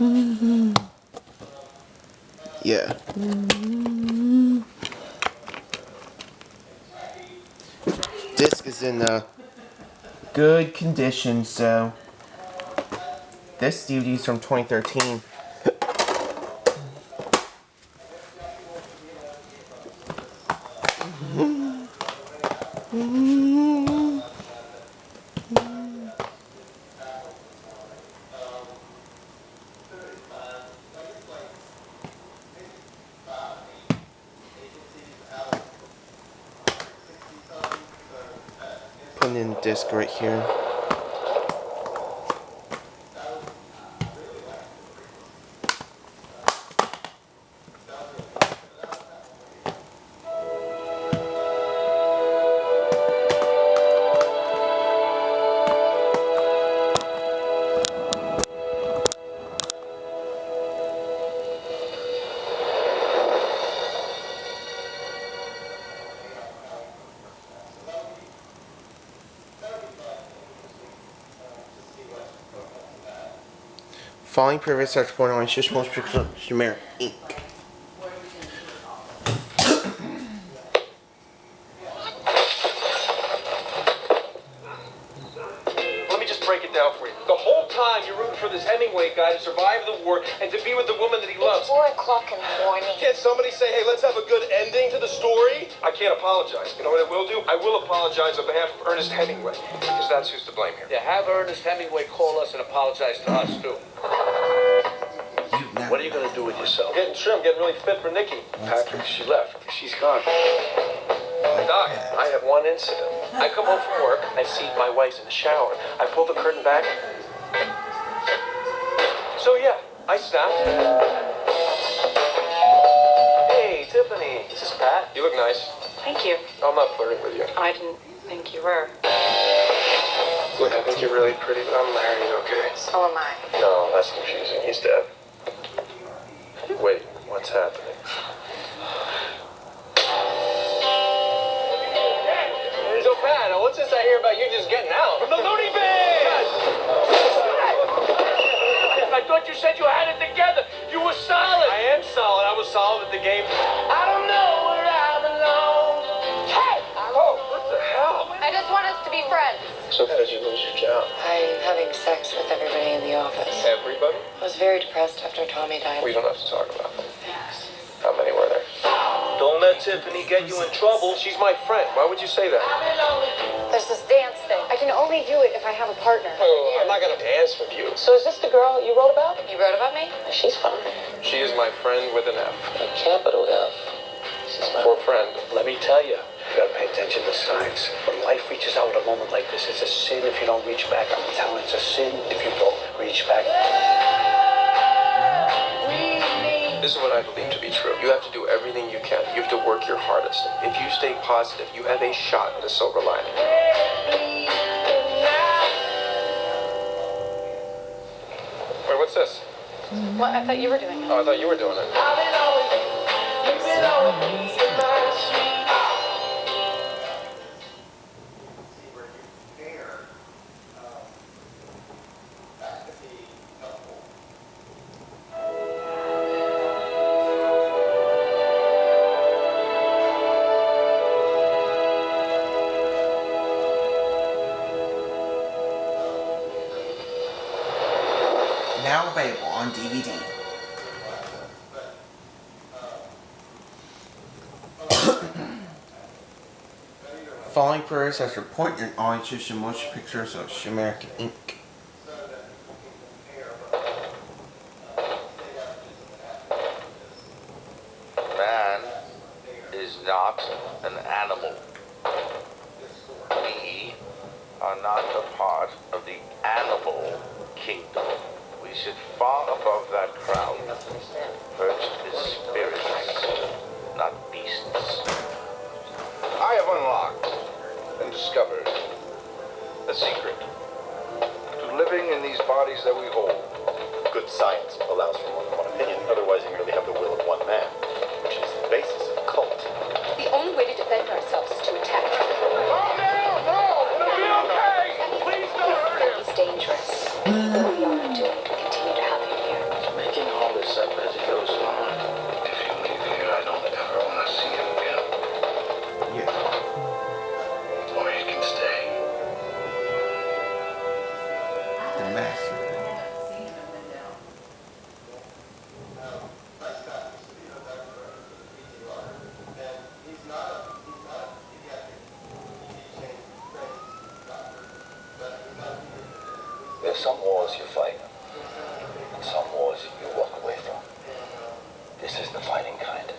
Yeah. Disc is in good condition, so this DVD is from 2013. Putting in the disc right here. Following previous search point on just most pictures of Chimera Inc. Let me just break it down for you. The whole time you're rooting for this Hemingway guy to survive the war and to be with the woman that he loves. It's 4 o'clock in the morning. Can't somebody say, hey, let's have a good ending to the story? I can't apologize. You know what I will do? I will apologize on behalf of Ernest Hemingway, because that's who's to blame here. Yeah, have Ernest Hemingway call us and apologize to us, too. What are you going to do with yourself? Getting trim, getting really fit for Nikki. Patrick, she left. She's gone. Doc, I have one incident. I come home from work, I see my wife's in the shower. I pull the curtain back. So yeah, I snapped. Hey, Tiffany. This is Pat. You look nice. Thank you. I'm not flirting with you. I didn't think you were. Look, I think you're really pretty, but I'm married, okay? So am I. No, that's confusing. He's dead. Wait, what's happening? So, Pat, what's this I hear about you just getting out? From the loony bin! I thought you said you had it together. You were solid. I am solid. I was solid at the game. I don't know where I belong. Hey! Oh, what the hell? I just want us to be friends. So how did you lose your job? I'm having sex with everybody in the office. Everybody? I was very depressed after Tommy died. We don't have to talk about it. How many were there? Don't let Tiffany get you in trouble. She's my friend. Why would you say that? There's this dance thing. I can only do it if I have a partner. Oh, I'm not going to dance with you. So is this the girl you wrote about? You wrote about me? She's fine. She is my friend with an F. A capital F. For friend. Let me tell you, you gotta pay attention to signs. When life reaches out at a moment like this, it's a sin if you don't reach back. I'm telling you, it's a sin if you don't reach back. This is what I believe to be true. You have to do everything you can. You have to work your hardest. If you stay positive, you have a shot at a silver lining. Wait, what's this? What? I thought you were doing it. Oh, I thought you were doing it. Now available on DVD. Following prayers after appointment on just motion pictures of Chimera Inc. Man is not an animal. We are not a part of the animal kingdom. We sit far above that crowd, perched as spirits, not beasts. I have unlocked and discovered a secret to living in these bodies that we hold. Good science allows for more than one opinion, otherwise you merely have the will of one man, which is the basis of a cult. The only way to defend ourselves is to attack. It'll be okay. Please don't hurt him. He's dangerous. What we ought to do to continue to have him here. the master. There's some wars you fight, and some wars you walk away from. This is the fighting kind.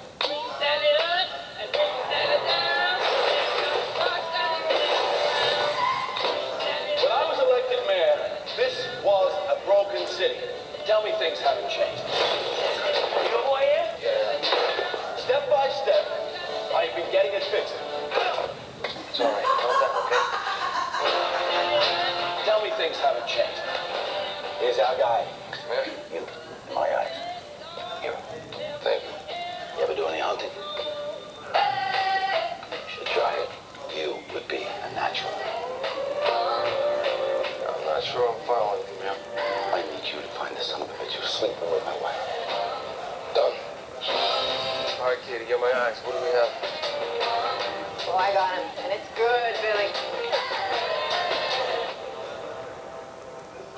When I was elected mayor, this was a broken city. Tell me things haven't changed. You know who I am? Yeah. Step by step, I've been getting it fixed. It's all right. Calm down, okay? Tell me things haven't changed. Here's our guy. You, in my eyes, hero. Thank you. You ever do any hunting? You should try it. You would be a natural. I'm not sure I'm following you, man. I need you to find the son of a bitch who's sleeping with my wife. Done. All right, Katie, get my eyes. What do we have? Well, I got him, and it's good, Billy.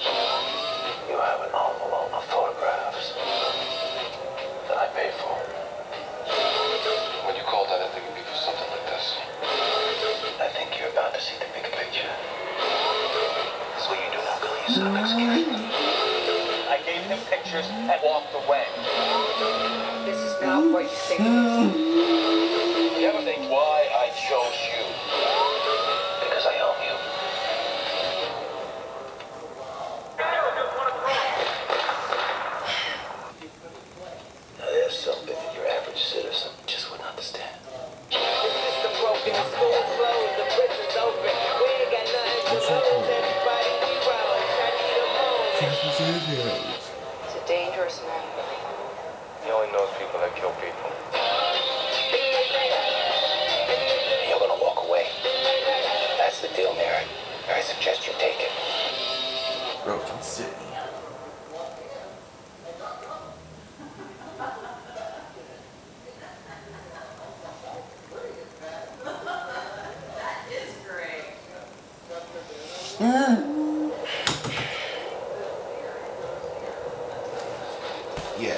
You have an envelope of photographs that I paid for. When you called, I didn't think it'd be for something like this. I think you're about to see the big picture. That's what you do now, Billy. You set up execution. I gave him pictures and walked away. This is not what you think it is. You ever think why I chose you? Because I own you. Now there's something that your average citizen just wouldn't understand. The system broken, the school's closed, the prison's open. We ain't got nothing to lose. Everybody we roll. I need a home. It's a dangerous man. He only knows people that kill people. You're gonna walk away. That's the deal, Mary. I suggest you take it. Broken City. Yeah.